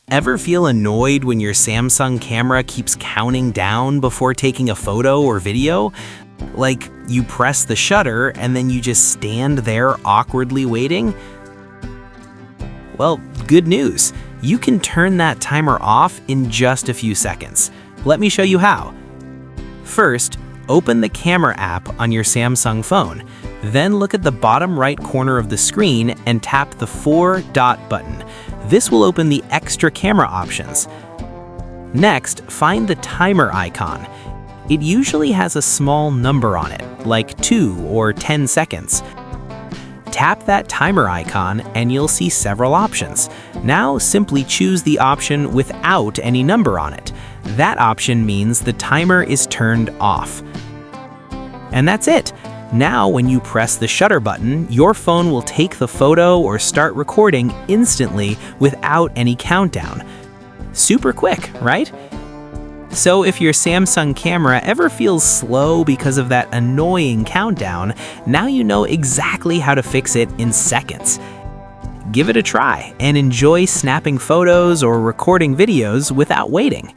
Ever feel annoyed when your Samsung camera keeps counting down before taking a photo or video? Like you press the shutter and then you just stand there awkwardly waiting? Well, good news. You can turn that timer off in just a few seconds. Let me show you how. First, open the camera app on your Samsung phone. Then look at the bottom right corner of the screen and tap the 4-dot button. This will open the extra camera options. Next, find the timer icon. It usually has a small number on it, like 2 or 10 seconds. Tap that timer icon and you'll see several options. Now simply choose the option without any number on it. That option means the timer is turned off. And that's it. Now when you press the shutter button, your phone will take the photo or start recording instantly without any countdown. Super quick, right? So if your Samsung camera ever feels slow because of that annoying countdown, now you know exactly how to fix it in seconds. Give it a try and enjoy snapping photos or recording videos without waiting.